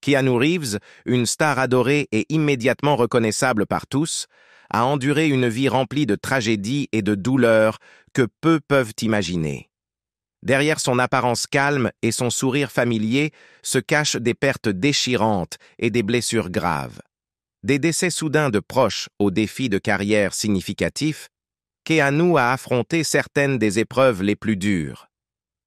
Keanu Reeves, une star adorée et immédiatement reconnaissable par tous, a enduré une vie remplie de tragédies et de douleurs que peu peuvent imaginer. Derrière son apparence calme et son sourire familier se cachent des pertes déchirantes et des blessures graves. Des décès soudains de proches aux défis de carrière significatifs, Keanu a affronté certaines des épreuves les plus dures.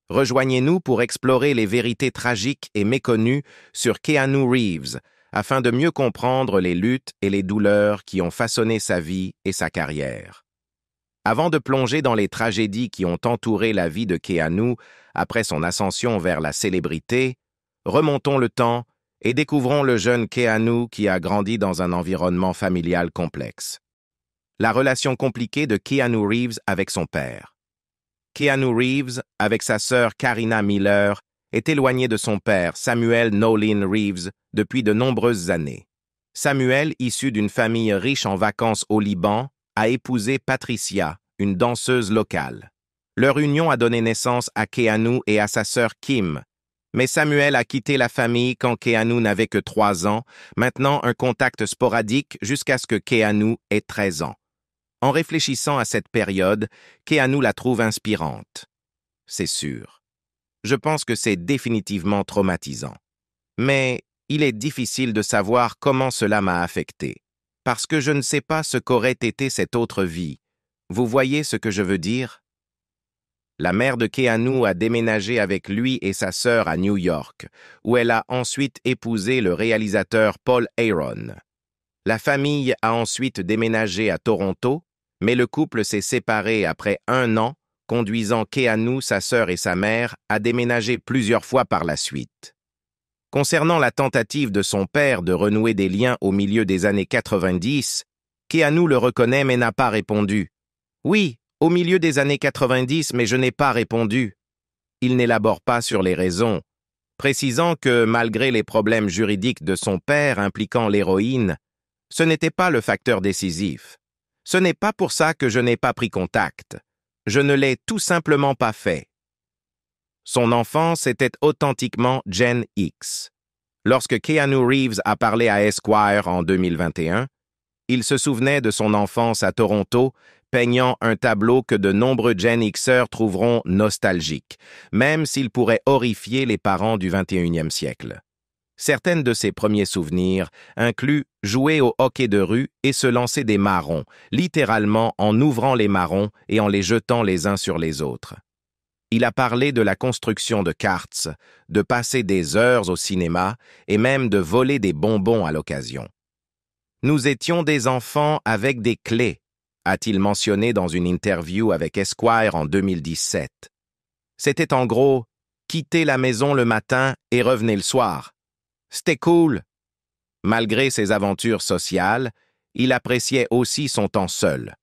Rejoignez-nous pour explorer les vérités tragiques et méconnues sur Keanu Reeves, afin de mieux comprendre les luttes et les douleurs qui ont façonné sa vie et sa carrière. Avant de plonger dans les tragédies qui ont entouré la vie de Keanu après son ascension vers la célébrité, remontons le temps et découvrons le jeune Keanu qui a grandi dans un environnement familial complexe. La relation compliquée de Keanu Reeves avec son père. Keanu Reeves, avec sa sœur Karina Miller, est éloigné de son père, Samuel Nolan Reeves, depuis de nombreuses années. Samuel, issu d'une famille riche en vacances au Liban, a épousé Patricia, une danseuse locale. Leur union a donné naissance à Keanu et à sa sœur Kim. Mais Samuel a quitté la famille quand Keanu n'avait que 3 ans, maintenant un contact sporadique jusqu'à ce que Keanu ait 13 ans. En réfléchissant à cette période, Keanu la trouve inspirante. C'est sûr. Je pense que c'est définitivement traumatisant. Mais il est difficile de savoir comment cela m'a affecté, parce que je ne sais pas ce qu'aurait été cette autre vie. Vous voyez ce que je veux dire? La mère de Keanu a déménagé avec lui et sa sœur à New York, où elle a ensuite épousé le réalisateur Paul Aaron. La famille a ensuite déménagé à Toronto, mais le couple s'est séparé après 1 an, conduisant Keanu, sa sœur et sa mère à déménager plusieurs fois par la suite. Concernant la tentative de son père de renouer des liens au milieu des années 90, Keanu le reconnaît mais n'a pas répondu. « Oui, au milieu des années 90, mais je n'ai pas répondu. » Il n'élabore pas sur les raisons, précisant que, malgré les problèmes juridiques de son père impliquant l'héroïne, ce n'était pas le facteur décisif. Ce n'est pas pour ça que je n'ai pas pris contact. Je ne l'ai tout simplement pas fait. Son enfance était authentiquement Gen X. Lorsque Keanu Reeves a parlé à Esquire en 2021, il se souvenait de son enfance à Toronto, peignant un tableau que de nombreux Gen Xers trouveront nostalgique, même s'il pourrait horrifier les parents du 21e siècle. Certaines de ses premiers souvenirs incluent jouer au hockey de rue et se lancer des marrons, littéralement en ouvrant les marrons et en les jetant les uns sur les autres. Il a parlé de la construction de karts, de passer des heures au cinéma et même de voler des bonbons à l'occasion. « Nous étions des enfants avec des clés », a-t-il mentionné dans une interview avec Esquire en 2017. C'était en gros « quitter la maison le matin et revenez le soir ». C'était cool. Malgré ses aventures sociales, il appréciait aussi son temps seul.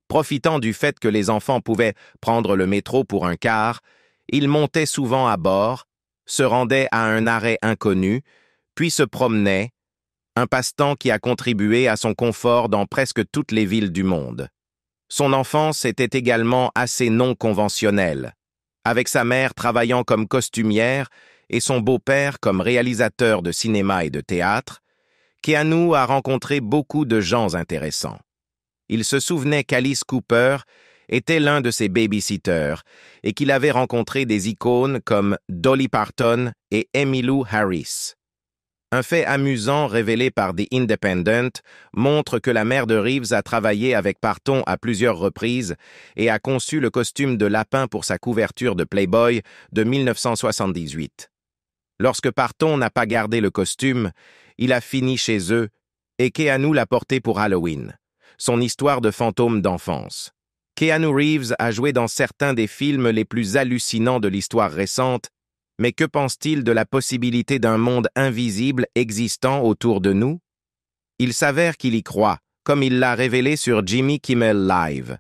Profitant du fait que les enfants pouvaient prendre le métro pour un quart, il montait souvent à bord, se rendait à un arrêt inconnu, puis se promenait, un passe-temps qui a contribué à son confort dans presque toutes les villes du monde. Son enfance était également assez non conventionnelle, avec sa mère travaillant comme costumière et son beau-père comme réalisateur de cinéma et de théâtre. Keanu a rencontré beaucoup de gens intéressants. Il se souvenait qu'Alice Cooper était l'un de ses babysitters et qu'il avait rencontré des icônes comme Dolly Parton et Emmylou Harris. Un fait amusant révélé par The Independent montre que la mère de Reeves a travaillé avec Parton à plusieurs reprises et a conçu le costume de lapin pour sa couverture de Playboy de 1978. Lorsque Parton n'a pas gardé le costume, il a fini chez eux et Keanu l'a porté pour Halloween, son histoire de fantôme d'enfance. Keanu Reeves a joué dans certains des films les plus hallucinants de l'histoire récente, mais que pense-t-il de la possibilité d'un monde invisible existant autour de nous? Il s'avère qu'il y croit, comme il l'a révélé sur Jimmy Kimmel Live.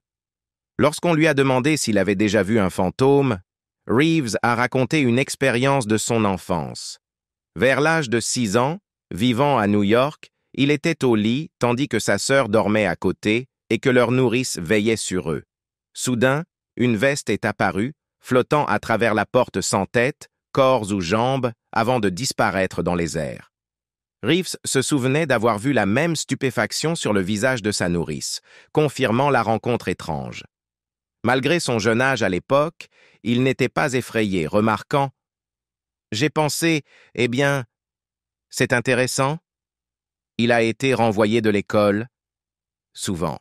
Lorsqu'on lui a demandé s'il avait déjà vu un fantôme, Reeves a raconté une expérience de son enfance. Vers l'âge de 6 ans, vivant à New York, il était au lit tandis que sa sœur dormait à côté et que leur nourrice veillait sur eux. Soudain, une veste est apparue, flottant à travers la porte sans tête, corps ou jambes, avant de disparaître dans les airs. Reeves se souvenait d'avoir vu la même stupéfaction sur le visage de sa nourrice, confirmant la rencontre étrange. Malgré son jeune âge à l'époque, il n'était pas effrayé, remarquant « J'ai pensé, eh bien, c'est intéressant. Il a été renvoyé de l'école, souvent. »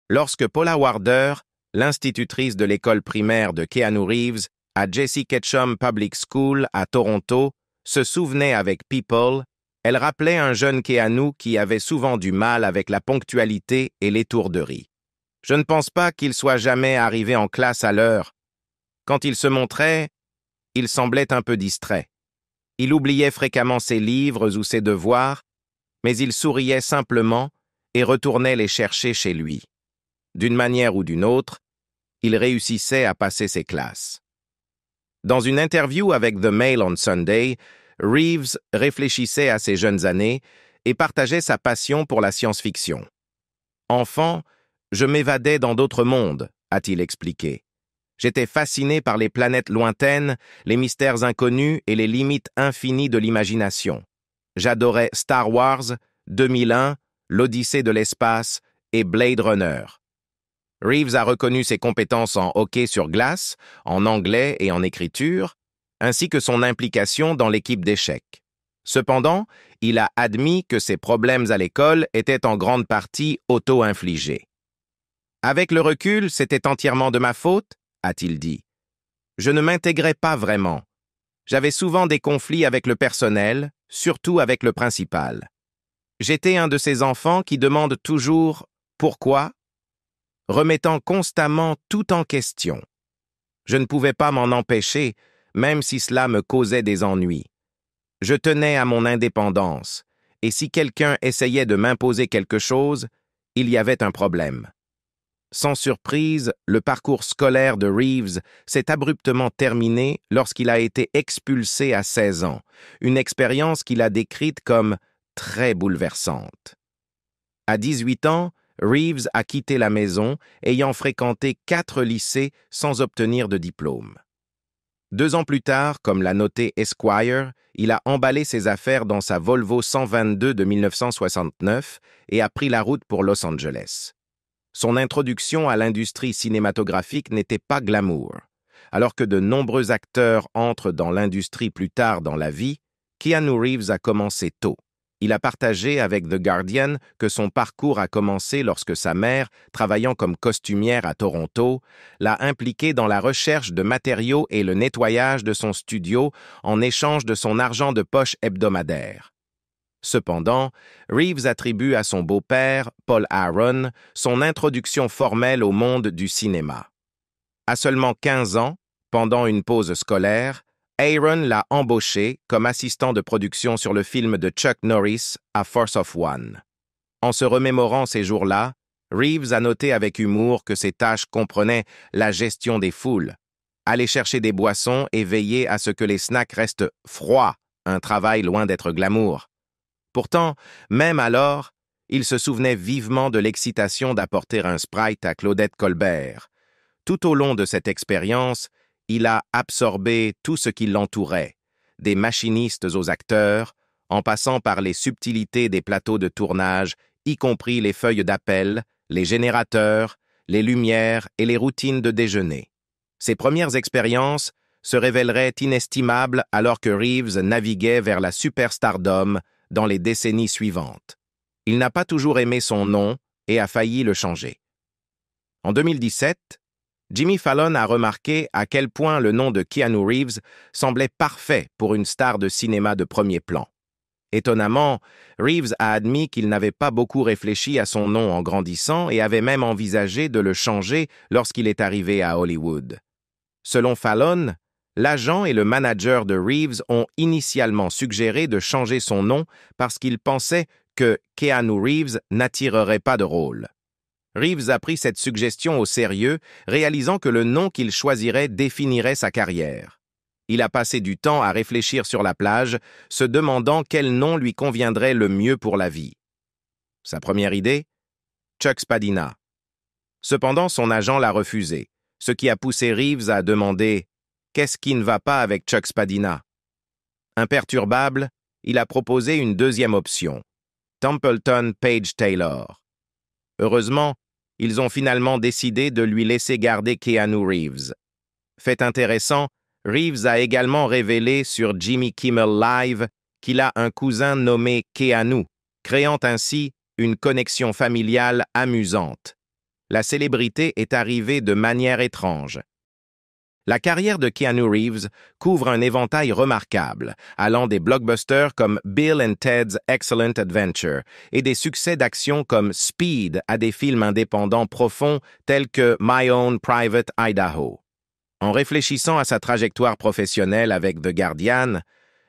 Lorsque Paula Warder, l'institutrice de l'école primaire de Keanu Reeves à Jesse Ketchum Public School à Toronto, se souvenait avec People, elle rappelait un jeune Keanu qui avait souvent du mal avec la ponctualité et l'étourderie. Je ne pense pas qu'il soit jamais arrivé en classe à l'heure. Quand il se montrait, il semblait un peu distrait. Il oubliait fréquemment ses livres ou ses devoirs, mais il souriait simplement et retournait les chercher chez lui. D'une manière ou d'une autre, il réussissait à passer ses classes. Dans une interview avec The Mail on Sunday, Reeves réfléchissait à ses jeunes années et partageait sa passion pour la science-fiction. « Enfant, je m'évadais dans d'autres mondes », a-t-il expliqué. « J'étais fasciné par les planètes lointaines, les mystères inconnus et les limites infinies de l'imagination. J'adorais Star Wars, 2001, l'Odyssée de l'espace et Blade Runner. » Reeves a reconnu ses compétences en hockey sur glace, en anglais et en écriture, ainsi que son implication dans l'équipe d'échecs. Cependant, il a admis que ses problèmes à l'école étaient en grande partie auto-infligés. « Avec le recul, c'était entièrement de ma faute ?» a-t-il dit. « Je ne m'intégrais pas vraiment. J'avais souvent des conflits avec le personnel, surtout avec le principal. J'étais un de ces enfants qui demandent toujours « pourquoi ?», remettant constamment tout en question. Je ne pouvais pas m'en empêcher, même si cela me causait des ennuis. Je tenais à mon indépendance, et si quelqu'un essayait de m'imposer quelque chose, il y avait un problème. » Sans surprise, le parcours scolaire de Reeves s'est abruptement terminé lorsqu'il a été expulsé à 16 ans, une expérience qu'il a décrite comme très bouleversante. À 18 ans, Reeves a quitté la maison, ayant fréquenté 4 lycées sans obtenir de diplôme. 2 ans plus tard, comme l'a noté Esquire, il a emballé ses affaires dans sa Volvo 122 de 1969 et a pris la route pour Los Angeles. Son introduction à l'industrie cinématographique n'était pas glamour. Alors que de nombreux acteurs entrent dans l'industrie plus tard dans la vie, Keanu Reeves a commencé tôt. Il a partagé avec The Guardian que son parcours a commencé lorsque sa mère, travaillant comme costumière à Toronto, l'a impliqué dans la recherche de matériaux et le nettoyage de son studio en échange de son argent de poche hebdomadaire. Cependant, Reeves attribue à son beau-père, Paul Aaron, son introduction formelle au monde du cinéma. À seulement 15 ans, pendant une pause scolaire, Aaron l'a embauché comme assistant de production sur le film de Chuck Norris, A Force of One. En se remémorant ces jours-là, Reeves a noté avec humour que ses tâches comprenaient la gestion des foules, aller chercher des boissons et veiller à ce que les snacks restent froids, un travail loin d'être glamour. Pourtant, même alors, il se souvenait vivement de l'excitation d'apporter un Sprite à Claudette Colbert. Tout au long de cette expérience, il a absorbé tout ce qui l'entourait, des machinistes aux acteurs, en passant par les subtilités des plateaux de tournage, y compris les feuilles d'appel, les générateurs, les lumières et les routines de déjeuner. Ses premières expériences se révéleraient inestimables alors que Reeves naviguait vers la superstardom dans les décennies suivantes. Il n'a pas toujours aimé son nom et a failli le changer. En 2017, Jimmy Fallon a remarqué à quel point le nom de Keanu Reeves semblait parfait pour une star de cinéma de premier plan. Étonnamment, Reeves a admis qu'il n'avait pas beaucoup réfléchi à son nom en grandissant et avait même envisagé de le changer lorsqu'il est arrivé à Hollywood. Selon Fallon, l'agent et le manager de Reeves ont initialement suggéré de changer son nom parce qu'ils pensaient que Keanu Reeves n'attirerait pas de rôle. Reeves a pris cette suggestion au sérieux, réalisant que le nom qu'il choisirait définirait sa carrière. Il a passé du temps à réfléchir sur la plage, se demandant quel nom lui conviendrait le mieux pour la vie. Sa première idée? Chuck Spadina. Cependant, son agent l'a refusé, ce qui a poussé Reeves à demander « Qu'est-ce qui ne va pas avec Chuck Spadina ?» Imperturbable, il a proposé une deuxième option, Templeton Page Taylor. Heureusement, ils ont finalement décidé de lui laisser garder Keanu Reeves. Fait intéressant, Reeves a également révélé sur Jimmy Kimmel Live qu'il a un cousin nommé Keanu, créant ainsi une connexion familiale amusante. La célébrité est arrivée de manière étrange. La carrière de Keanu Reeves couvre un éventail remarquable, allant des blockbusters comme Bill and Ted's Excellent Adventure et des succès d'action comme Speed à des films indépendants profonds tels que My Own Private Idaho. En réfléchissant à sa trajectoire professionnelle avec The Guardian,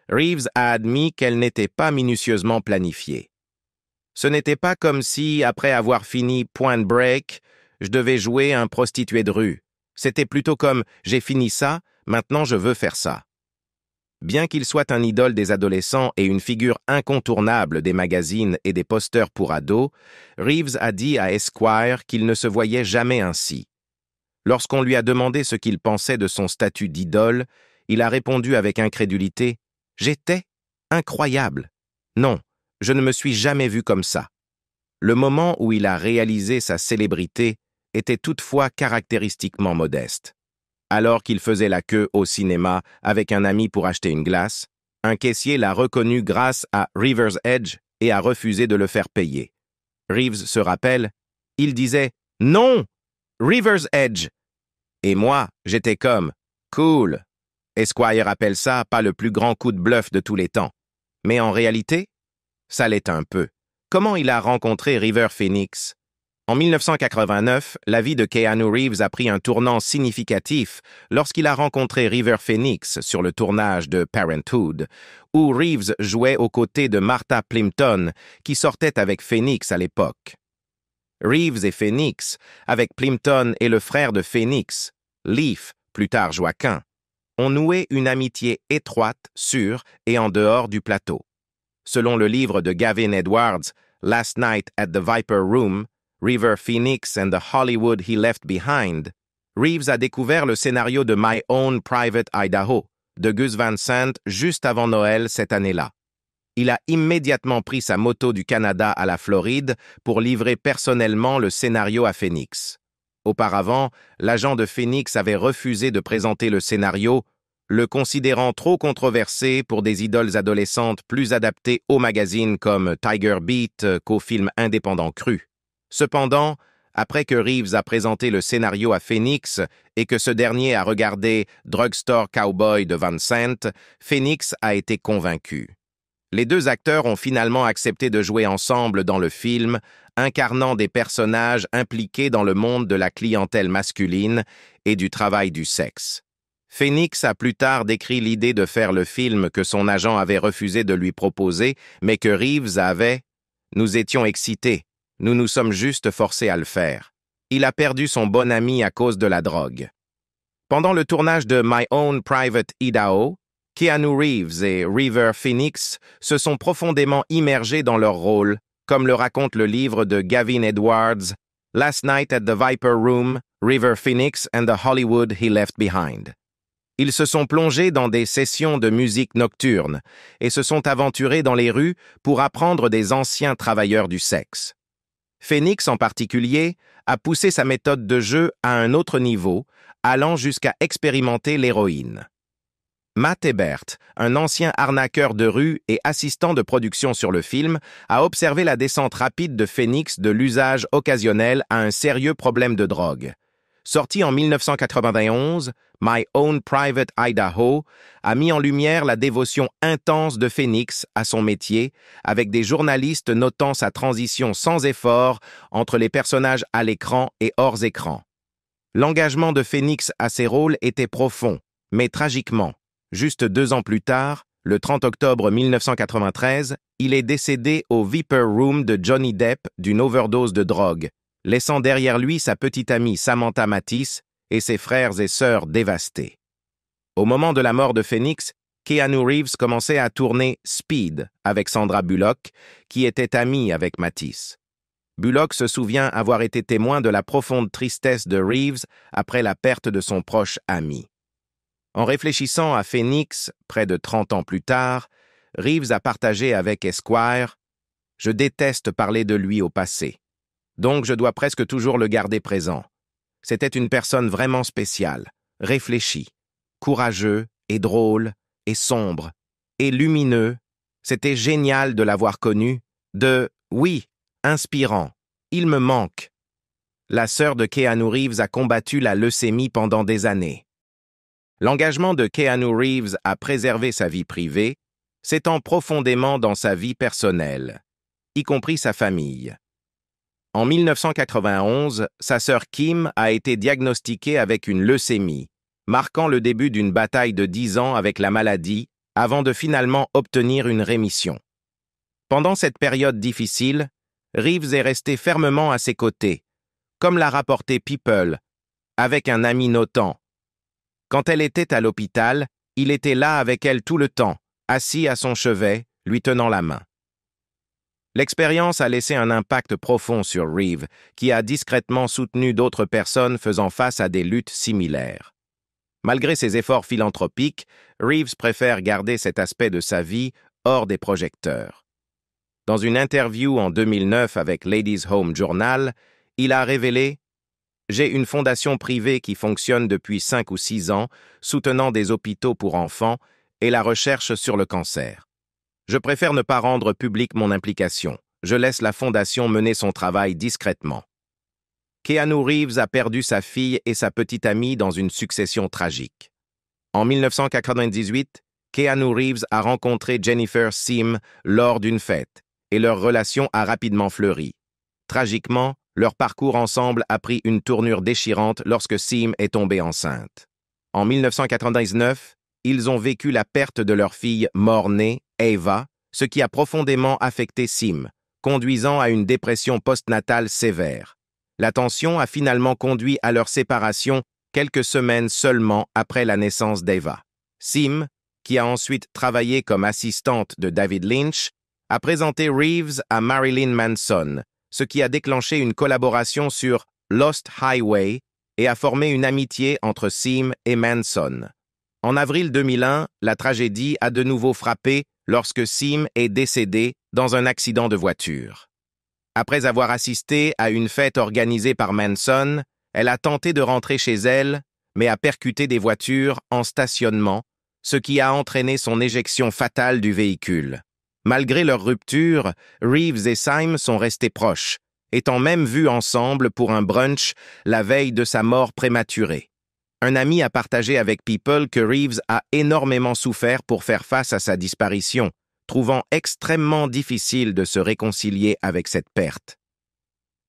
Reeves a admis qu'elle n'était pas minutieusement planifiée. Ce n'était pas comme si, après avoir fini Point Break, je devais jouer un prostitué de rue. C'était plutôt comme « j'ai fini ça, maintenant je veux faire ça ». Bien qu'il soit un idole des adolescents et une figure incontournable des magazines et des posters pour ados, Reeves a dit à Esquire qu'il ne se voyait jamais ainsi. Lorsqu'on lui a demandé ce qu'il pensait de son statut d'idole, il a répondu avec incrédulité « J'étais incroyable. Non, je ne me suis jamais vu comme ça. » Le moment où il a réalisé sa célébrité était toutefois caractéristiquement modeste. Alors qu'il faisait la queue au cinéma avec un ami pour acheter une glace, un caissier l'a reconnu grâce à River's Edge et a refusé de le faire payer. Reeves se rappelle, il disait « Non, River's Edge !» Et moi, j'étais comme « Cool !» Esquire appelle ça pas le plus grand coup de bluff de tous les temps. Mais en réalité, ça l'est un peu. Comment il a rencontré River Phoenix? En 1989, la vie de Keanu Reeves a pris un tournant significatif lorsqu'il a rencontré River Phoenix sur le tournage de Parenthood, où Reeves jouait aux côtés de Martha Plimpton, qui sortait avec Phoenix à l'époque. Reeves et Phoenix, avec Plimpton et le frère de Phoenix, Leaf, plus tard Joaquin, ont noué une amitié étroite sur et en dehors du plateau. Selon le livre de Gavin Edwards, Last Night at the Viper Room, River Phoenix and the Hollywood He Left Behind, Reeves a découvert le scénario de My Own Private Idaho de Gus Van Sant juste avant Noël cette année-là. Il a immédiatement pris sa moto du Canada à la Floride pour livrer personnellement le scénario à Phoenix. Auparavant, l'agent de Phoenix avait refusé de présenter le scénario, le considérant trop controversé pour des idoles adolescentes plus adaptées aux magazines comme Tiger Beat qu'aux films indépendants crus. Cependant, après que Reeves a présenté le scénario à Phoenix et que ce dernier a regardé Drugstore Cowboy de Van Sant, Phoenix a été convaincu. Les deux acteurs ont finalement accepté de jouer ensemble dans le film, incarnant des personnages impliqués dans le monde de la clientèle masculine et du travail du sexe. Phoenix a plus tard décrit l'idée de faire le film que son agent avait refusé de lui proposer, mais que Reeves avait « Nous étions excités. Nous nous sommes juste forcés à le faire. » Il a perdu son bon ami à cause de la drogue. Pendant le tournage de My Own Private Idaho, Keanu Reeves et River Phoenix se sont profondément immergés dans leur rôle, comme le raconte le livre de Gavin Edwards, Last Night at the Viper Room, River Phoenix and the Hollywood He Left Behind. Ils se sont plongés dans des sessions de musique nocturne et se sont aventurés dans les rues pour apprendre des anciens travailleurs du sexe. Phoenix, en particulier, a poussé sa méthode de jeu à un autre niveau, allant jusqu'à expérimenter l'héroïne. Matt Ebert, un ancien arnaqueur de rue et assistant de production sur le film, a observé la descente rapide de Phoenix de l'usage occasionnel à un sérieux problème de drogue. Sorti en 1991, My Own Private Idaho a mis en lumière la dévotion intense de Phoenix à son métier, avec des journalistes notant sa transition sans effort entre les personnages à l'écran et hors écran. L'engagement de Phoenix à ses rôles était profond, mais tragiquement. Juste 2 ans plus tard, le 30 octobre 1993, il est décédé au Viper Room de Johnny Depp d'une overdose de drogue, laissant derrière lui sa petite amie Samantha Mathis et ses frères et sœurs dévastés. Au moment de la mort de Phoenix, Keanu Reeves commençait à tourner Speed avec Sandra Bullock, qui était amie avec Mathis. Bullock se souvient avoir été témoin de la profonde tristesse de Reeves après la perte de son proche ami. En réfléchissant à Phoenix, près de 30 ans plus tard, Reeves a partagé avec Esquire: « Je déteste parler de lui au passé. Donc je dois presque toujours le garder présent. C'était une personne vraiment spéciale, réfléchie, courageux et drôle et sombre et lumineux. C'était génial de l'avoir connu, oui, inspirant. Il me manque. » La sœur de Keanu Reeves a combattu la leucémie pendant des années. L'engagement de Keanu Reeves à préserver sa vie privée s'étend profondément dans sa vie personnelle, y compris sa famille. En 1991, sa sœur Kim a été diagnostiquée avec une leucémie, marquant le début d'une bataille de 10 ans avec la maladie avant de finalement obtenir une rémission. Pendant cette période difficile, Reeves est resté fermement à ses côtés, comme l'a rapporté People, avec un ami notant: « Quand elle était à l'hôpital, il était là avec elle tout le temps, assis à son chevet, lui tenant la main. » L'expérience a laissé un impact profond sur Reeves, qui a discrètement soutenu d'autres personnes faisant face à des luttes similaires. Malgré ses efforts philanthropiques, Reeves préfère garder cet aspect de sa vie hors des projecteurs. Dans une interview en 2009 avec Ladies' Home Journal, il a révélé: « J'ai une fondation privée qui fonctionne depuis 5 ou 6 ans, soutenant des hôpitaux pour enfants et la recherche sur le cancer. Je préfère ne pas rendre publique mon implication. Je laisse la fondation mener son travail discrètement. » Keanu Reeves a perdu sa fille et sa petite amie dans une succession tragique. En 1998, Keanu Reeves a rencontré Jennifer Sim lors d'une fête, et leur relation a rapidement fleuri. Tragiquement, leur parcours ensemble a pris une tournure déchirante lorsque Sim est tombée enceinte. En 1999, ils ont vécu la perte de leur fille mort-née, Ava, ce qui a profondément affecté Sim, conduisant à une dépression postnatale sévère. La tension a finalement conduit à leur séparation quelques semaines seulement après la naissance d'Ava. Sim, qui a ensuite travaillé comme assistante de David Lynch, a présenté Reeves à Marilyn Manson, ce qui a déclenché une collaboration sur Lost Highway et a formé une amitié entre Sim et Manson. En avril 2001, la tragédie a de nouveau frappé lorsque Sim est décédée dans un accident de voiture. Après avoir assisté à une fête organisée par Manson, elle a tenté de rentrer chez elle, mais a percuté des voitures en stationnement, ce qui a entraîné son éjection fatale du véhicule. Malgré leur rupture, Reeves et Sim sont restés proches, étant même vus ensemble pour un brunch la veille de sa mort prématurée. Un ami a partagé avec People que Reeves a énormément souffert pour faire face à sa disparition, trouvant extrêmement difficile de se réconcilier avec cette perte.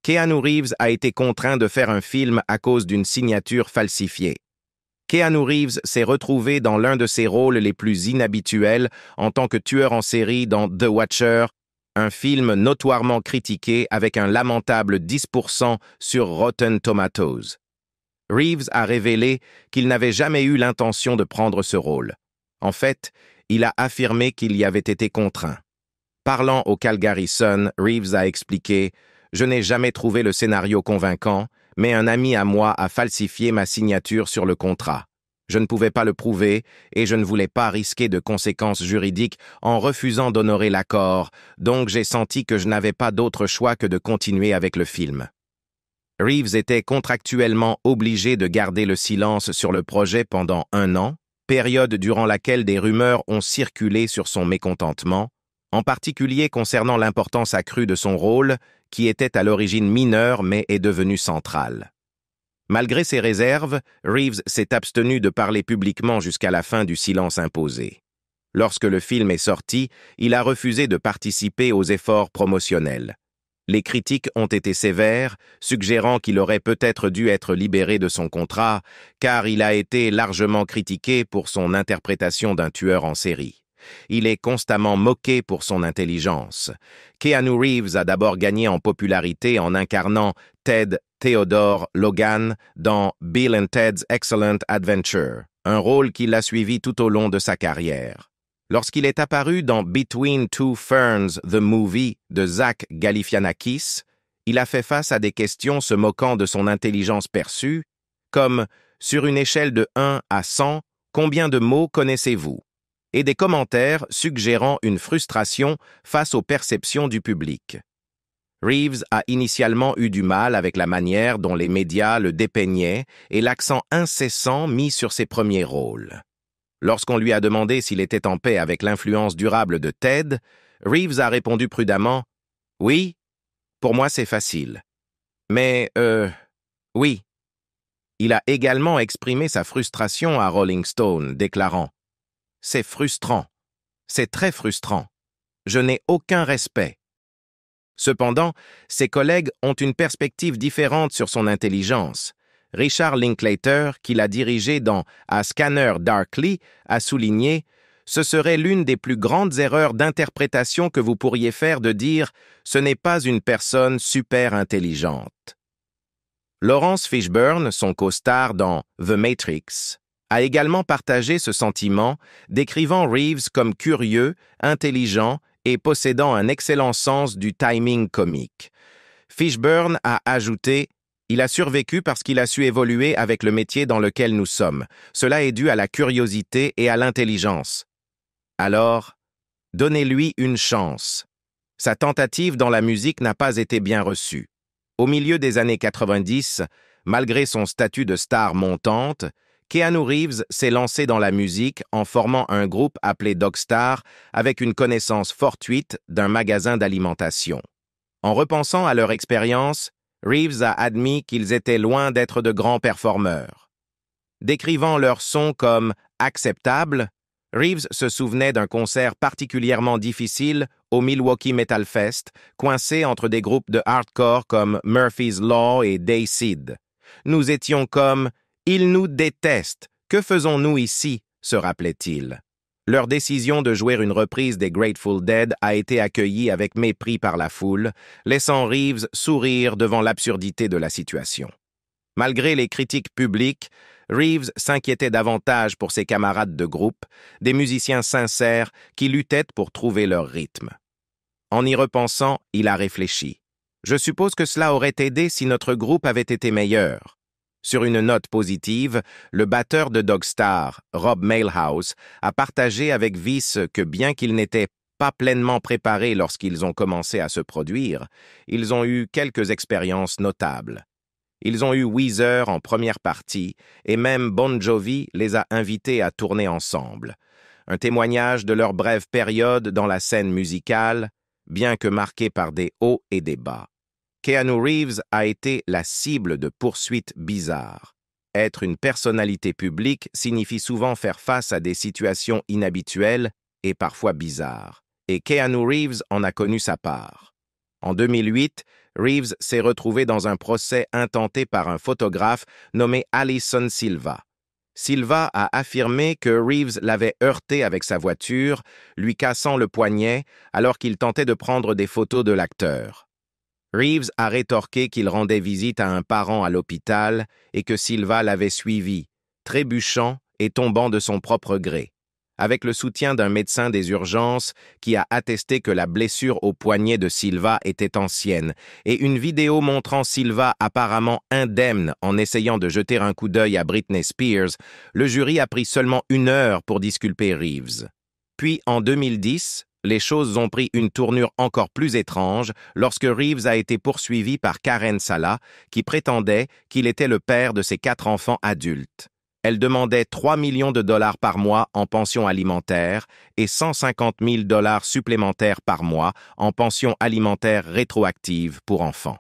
Keanu Reeves a été contraint de faire un film à cause d'une signature falsifiée. Keanu Reeves s'est retrouvé dans l'un de ses rôles les plus inhabituels en tant que tueur en série dans The Watcher, un film notoirement critiqué avec un lamentable 10% sur Rotten Tomatoes. Reeves a révélé qu'il n'avait jamais eu l'intention de prendre ce rôle. En fait, il a affirmé qu'il y avait été contraint. Parlant au Calgary Sun, Reeves a expliqué: « Je n'ai jamais trouvé le scénario convaincant, mais un ami à moi a falsifié ma signature sur le contrat. Je ne pouvais pas le prouver et je ne voulais pas risquer de conséquences juridiques en refusant d'honorer l'accord, donc j'ai senti que je n'avais pas d'autre choix que de continuer avec le film. » Reeves était contractuellement obligé de garder le silence sur le projet pendant 1 an, période durant laquelle des rumeurs ont circulé sur son mécontentement, en particulier concernant l'importance accrue de son rôle, qui était à l'origine mineur mais est devenu central. Malgré ses réserves, Reeves s'est abstenu de parler publiquement jusqu'à la fin du silence imposé. Lorsque le film est sorti, il a refusé de participer aux efforts promotionnels. Les critiques ont été sévères, suggérant qu'il aurait peut-être dû être libéré de son contrat, car il a été largement critiqué pour son interprétation d'un tueur en série. Il est constamment moqué pour son intelligence. Keanu Reeves a d'abord gagné en popularité en incarnant Ted Theodore Logan dans Bill and Ted's Excellent Adventure, un rôle qui l'a suivi tout au long de sa carrière. Lorsqu'il est apparu dans Between Two Ferns, the Movie de Zach Galifianakis, il a fait face à des questions se moquant de son intelligence perçue, comme « Sur une échelle de 1 à 100, combien de mots connaissez-vous » et des commentaires suggérant une frustration face aux perceptions du public. Reeves a initialement eu du mal avec la manière dont les médias le dépeignaient et l'accent incessant mis sur ses premiers rôles. Lorsqu'on lui a demandé s'il était en paix avec l'influence durable de Ted, Reeves a répondu prudemment « Oui, pour moi c'est facile. Mais, oui. » Il a également exprimé sa frustration à Rolling Stone, déclarant « C'est frustrant. C'est très frustrant. Je n'ai aucun respect. » Cependant, ses collègues ont une perspective différente sur son intelligence. Richard Linklater, qui l'a dirigé dans A Scanner Darkly, a souligné « Ce serait l'une des plus grandes erreurs d'interprétation que vous pourriez faire de dire « ce n'est pas une personne super intelligente ». Lawrence Fishburne, son co-star dans The Matrix, a également partagé ce sentiment, décrivant Reeves comme curieux, intelligent et possédant un excellent sens du timing comique. Fishburne a ajouté « Il a survécu parce qu'il a su évoluer avec le métier dans lequel nous sommes. Cela est dû à la curiosité et à l'intelligence. Alors, donnez-lui une chance. Sa tentative dans la musique n'a pas été bien reçue. Au milieu des années 90, malgré son statut de star montante, Keanu Reeves s'est lancé dans la musique en formant un groupe appelé Dogstar avec une connaissance fortuite d'un magasin d'alimentation. En repensant à leur expérience, Reeves a admis qu'ils étaient loin d'être de grands performeurs. Décrivant leur son comme « acceptable », Reeves se souvenait d'un concert particulièrement difficile au Milwaukee Metal Fest, coincé entre des groupes de hardcore comme Murphy's Law et Dayseed. « Nous étions comme « Ils nous détestent. Que faisons-nous ici ?» se rappelait-il. Leur décision de jouer une reprise des Grateful Dead a été accueillie avec mépris par la foule, laissant Reeves sourire devant l'absurdité de la situation. Malgré les critiques publiques, Reeves s'inquiétait davantage pour ses camarades de groupe, des musiciens sincères qui luttaient pour trouver leur rythme. En y repensant, il a réfléchi. « Je suppose que cela aurait aidé si notre groupe avait été meilleur. » Sur une note positive, le batteur de Dogstar, Rob Mailhouse, a partagé avec Vice que bien qu'ils n'étaient pas pleinement préparés lorsqu'ils ont commencé à se produire, ils ont eu quelques expériences notables. Ils ont eu Weezer en première partie et même Bon Jovi les a invités à tourner ensemble. Un témoignage de leur brève période dans la scène musicale, bien que marquée par des hauts et des bas. Keanu Reeves a été la cible de poursuites bizarres. Être une personnalité publique signifie souvent faire face à des situations inhabituelles et parfois bizarres. Et Keanu Reeves en a connu sa part. En 2008, Reeves s'est retrouvé dans un procès intenté par un photographe nommé Alison Silva. Silva a affirmé que Reeves l'avait heurté avec sa voiture, lui cassant le poignet alors qu'il tentait de prendre des photos de l'acteur. Reeves a rétorqué qu'il rendait visite à un parent à l'hôpital et que Silva l'avait suivi, trébuchant et tombant de son propre gré. Avec le soutien d'un médecin des urgences qui a attesté que la blessure au poignet de Silva était ancienne, et une vidéo montrant Silva apparemment indemne en essayant de jeter un coup d'œil à Britney Spears, le jury a pris seulement 1 heure pour disculper Reeves. Puis, en 2010, les choses ont pris une tournure encore plus étrange lorsque Reeves a été poursuivi par Karen Sala, qui prétendait qu'il était le père de ses 4 enfants adultes. Elle demandait 3 millions de dollars par mois en pension alimentaire et 150 000 dollars supplémentaires par mois en pension alimentaire rétroactive pour enfants.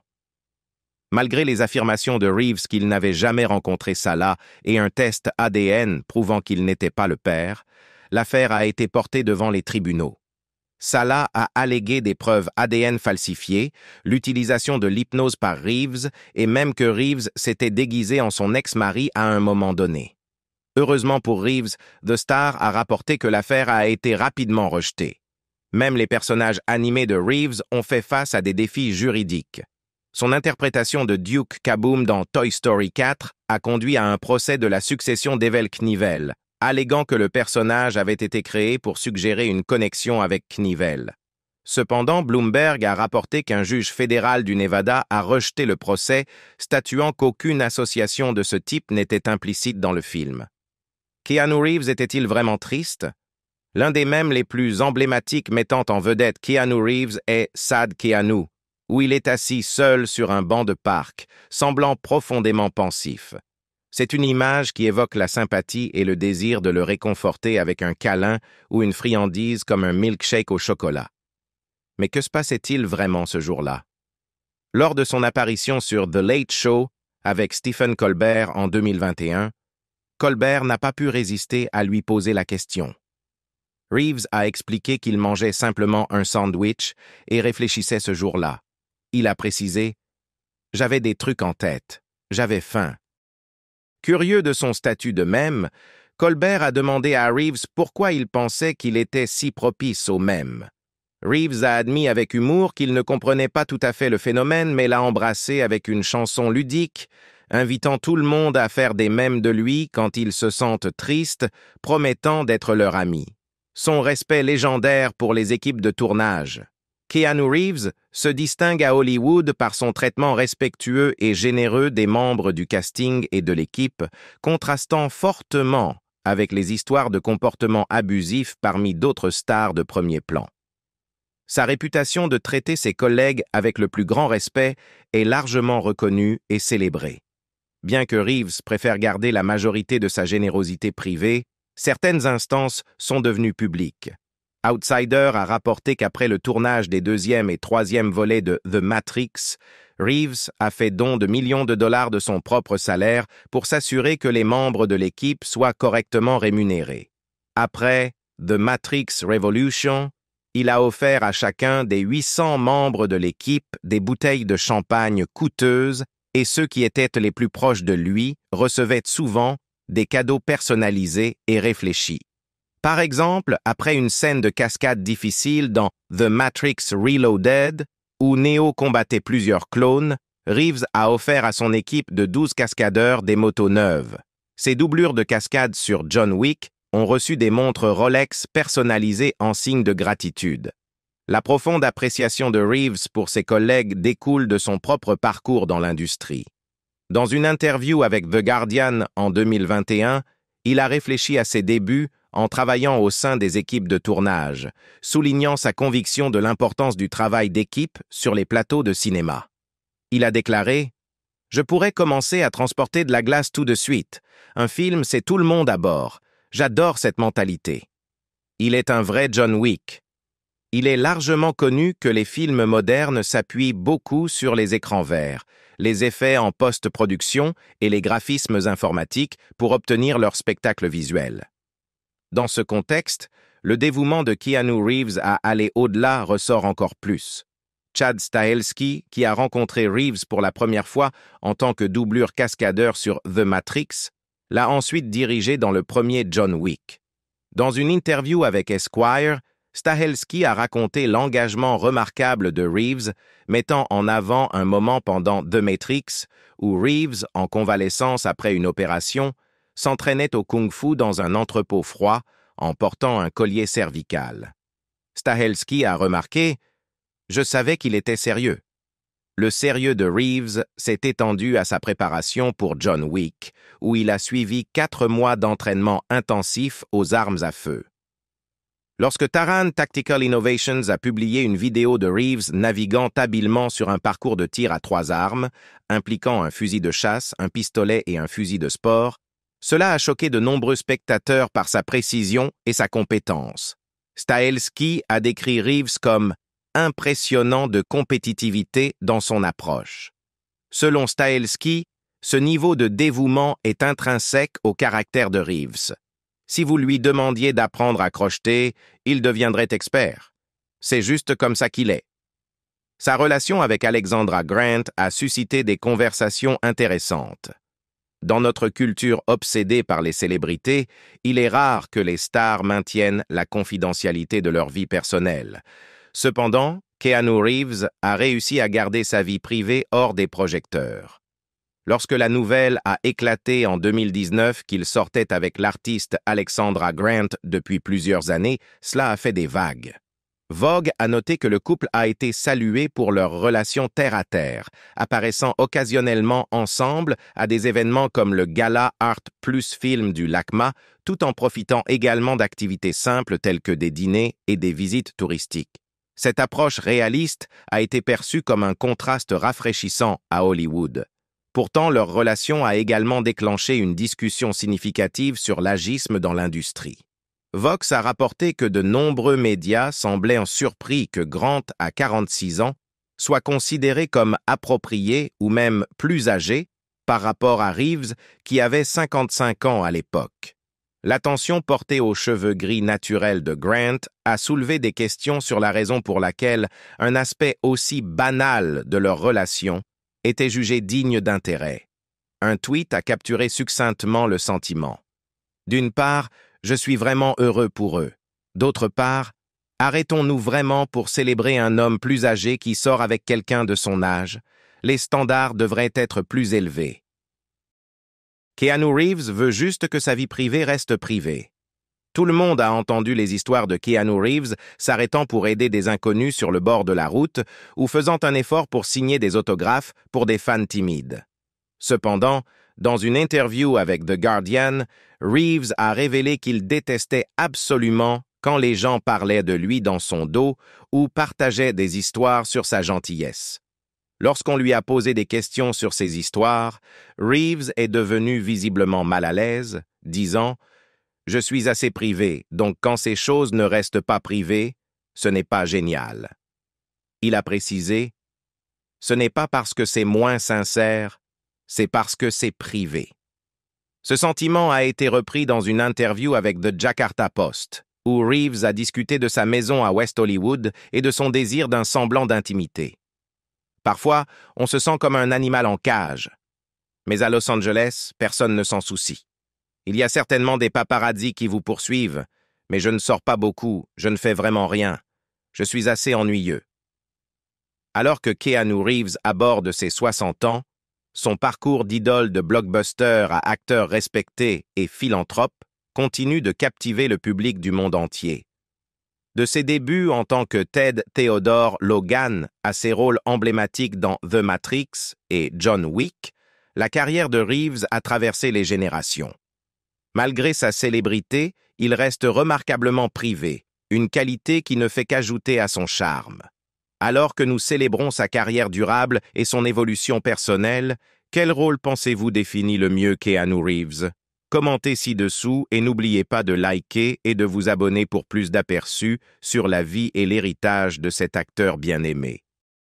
Malgré les affirmations de Reeves qu'il n'avait jamais rencontré Sala et un test ADN prouvant qu'il n'était pas le père, l'affaire a été portée devant les tribunaux. Sala a allégué des preuves ADN falsifiées, l'utilisation de l'hypnose par Reeves et même que Reeves s'était déguisé en son ex-mari à un moment donné. Heureusement pour Reeves, The Star a rapporté que l'affaire a été rapidement rejetée. Même les personnages animés de Reeves ont fait face à des défis juridiques. Son interprétation de Duke Kaboom dans Toy Story 4 a conduit à un procès de la succession d'Evel Knievel, alléguant que le personnage avait été créé pour suggérer une connexion avec Knievel. Cependant, Bloomberg a rapporté qu'un juge fédéral du Nevada a rejeté le procès, statuant qu'aucune association de ce type n'était implicite dans le film. Keanu Reeves était-il vraiment triste? L'un des mèmes les plus emblématiques mettant en vedette Keanu Reeves est Sad Keanu, où il est assis seul sur un banc de parc, semblant profondément pensif. C'est une image qui évoque la sympathie et le désir de le réconforter avec un câlin ou une friandise comme un milkshake au chocolat. Mais que se passait-il vraiment ce jour-là? Lors de son apparition sur The Late Show avec Stephen Colbert en 2021, Colbert n'a pas pu résister à lui poser la question. Reeves a expliqué qu'il mangeait simplement un sandwich et réfléchissait ce jour-là. Il a précisé « J'avais des trucs en tête, j'avais faim ». Curieux de son statut de mème, Colbert a demandé à Reeves pourquoi il pensait qu'il était si propice au mème. Reeves a admis avec humour qu'il ne comprenait pas tout à fait le phénomène, mais l'a embrassé avec une chanson ludique, invitant tout le monde à faire des mèmes de lui quand ils se sentent tristes, promettant d'être leur ami. Son respect légendaire pour les équipes de tournage. Keanu Reeves se distingue à Hollywood par son traitement respectueux et généreux des membres du casting et de l'équipe, contrastant fortement avec les histoires de comportements abusifs parmi d'autres stars de premier plan. Sa réputation de traiter ses collègues avec le plus grand respect est largement reconnue et célébrée. Bien que Reeves préfère garder la majorité de sa générosité privée, certaines instances sont devenues publiques. Outsider a rapporté qu'après le tournage des deuxième et troisième volets de The Matrix, Reeves a fait don de millions de dollars de son propre salaire pour s'assurer que les membres de l'équipe soient correctement rémunérés. Après The Matrix Revolution, il a offert à chacun des 800 membres de l'équipe des bouteilles de champagne coûteuses et ceux qui étaient les plus proches de lui recevaient souvent des cadeaux personnalisés et réfléchis. Par exemple, après une scène de cascade difficile dans The Matrix Reloaded, où Neo combattait plusieurs clones, Reeves a offert à son équipe de 12 cascadeurs des motos neuves. Ces doublures de cascade sur John Wick ont reçu des montres Rolex personnalisées en signe de gratitude. La profonde appréciation de Reeves pour ses collègues découle de son propre parcours dans l'industrie. Dans une interview avec The Guardian en 2021, il a réfléchi à ses débuts en travaillant au sein des équipes de tournage, soulignant sa conviction de l'importance du travail d'équipe sur les plateaux de cinéma. Il a déclaré « Je pourrais commencer à transporter de la glace tout de suite. Un film, c'est tout le monde à bord. J'adore cette mentalité. » Il est un vrai John Wick. Il est largement connu que les films modernes s'appuient beaucoup sur les écrans verts, les effets en post-production et les graphismes informatiques pour obtenir leur spectacle visuel. Dans ce contexte, le dévouement de Keanu Reeves à aller au-delà ressort encore plus. Chad Stahelski, qui a rencontré Reeves pour la première fois en tant que doublure cascadeur sur The Matrix, l'a ensuite dirigé dans le premier John Wick. Dans une interview avec Esquire, Stahelski a raconté l'engagement remarquable de Reeves, mettant en avant un moment pendant The Matrix où Reeves, en convalescence après une opération, s'entraînait au kung-fu dans un entrepôt froid en portant un collier cervical. Stahelski a remarqué « Je savais qu'il était sérieux ». Le sérieux de Reeves s'est étendu à sa préparation pour John Wick, où il a suivi 4 mois d'entraînement intensif aux armes à feu. Lorsque Taran Tactical Innovations a publié une vidéo de Reeves naviguant habilement sur un parcours de tir à 3 armes, impliquant un fusil de chasse, un pistolet et un fusil de sport, cela a choqué de nombreux spectateurs par sa précision et sa compétence. Stahelski a décrit Reeves comme impressionnant de compétitivité dans son approche. Selon Stahelski, ce niveau de dévouement est intrinsèque au caractère de Reeves. Si vous lui demandiez d'apprendre à crocheter, il deviendrait expert. C'est juste comme ça qu'il est. Sa relation avec Alexandra Grant a suscité des conversations intéressantes. Dans notre culture obsédée par les célébrités, il est rare que les stars maintiennent la confidentialité de leur vie personnelle. Cependant, Keanu Reeves a réussi à garder sa vie privée hors des projecteurs. Lorsque la nouvelle a éclaté en 2019 qu'il sortait avec l'artiste Alexandra Grant depuis plusieurs années, cela a fait des vagues. Vogue a noté que le couple a été salué pour leur relation terre-à-terre, apparaissant occasionnellement ensemble à des événements comme le Gala Art Plus Film du LACMA, tout en profitant également d'activités simples telles que des dîners et des visites touristiques. Cette approche réaliste a été perçue comme un contraste rafraîchissant à Hollywood. Pourtant, leur relation a également déclenché une discussion significative sur l'agisme dans l'industrie. Vox a rapporté que de nombreux médias semblaient en surpris que Grant, à 46 ans, soit considéré comme approprié ou même plus âgé par rapport à Reeves, qui avait 55 ans à l'époque. L'attention portée aux cheveux gris naturels de Grant a soulevé des questions sur la raison pour laquelle un aspect aussi banal de leur relation était jugé digne d'intérêt. Un tweet a capturé succinctement le sentiment. D'une part, je suis vraiment heureux pour eux. D'autre part, arrêtons-nous vraiment pour célébrer un homme plus âgé qui sort avec quelqu'un de son âge? Les standards devraient être plus élevés. Keanu Reeves veut juste que sa vie privée reste privée. Tout le monde a entendu les histoires de Keanu Reeves s'arrêtant pour aider des inconnus sur le bord de la route ou faisant un effort pour signer des autographes pour des fans timides. Cependant, dans une interview avec The Guardian, Reeves a révélé qu'il détestait absolument quand les gens parlaient de lui dans son dos ou partageaient des histoires sur sa gentillesse. Lorsqu'on lui a posé des questions sur ces histoires, Reeves est devenu visiblement mal à l'aise, disant « Je suis assez privé, donc quand ces choses ne restent pas privées, ce n'est pas génial. » Il a précisé « Ce n'est pas parce que c'est moins sincère, c'est parce que c'est privé. » Ce sentiment a été repris dans une interview avec The Jakarta Post, où Reeves a discuté de sa maison à West Hollywood et de son désir d'un semblant d'intimité. Parfois, on se sent comme un animal en cage. Mais à Los Angeles, personne ne s'en soucie. Il y a certainement des paparazzis qui vous poursuivent, mais je ne sors pas beaucoup, je ne fais vraiment rien. Je suis assez ennuyeux. Alors que Keanu Reeves aborde ses 60 ans, son parcours d'idole de blockbuster à acteur respecté et philanthrope continue de captiver le public du monde entier. De ses débuts en tant que Ted Theodore Logan à ses rôles emblématiques dans The Matrix et John Wick, la carrière de Reeves a traversé les générations. Malgré sa célébrité, il reste remarquablement privé, une qualité qui ne fait qu'ajouter à son charme. Alors que nous célébrons sa carrière durable et son évolution personnelle, quel rôle pensez-vous définit le mieux Keanu Reeves? Commentez ci-dessous et n'oubliez pas de liker et de vous abonner pour plus d'aperçus sur la vie et l'héritage de cet acteur bien-aimé.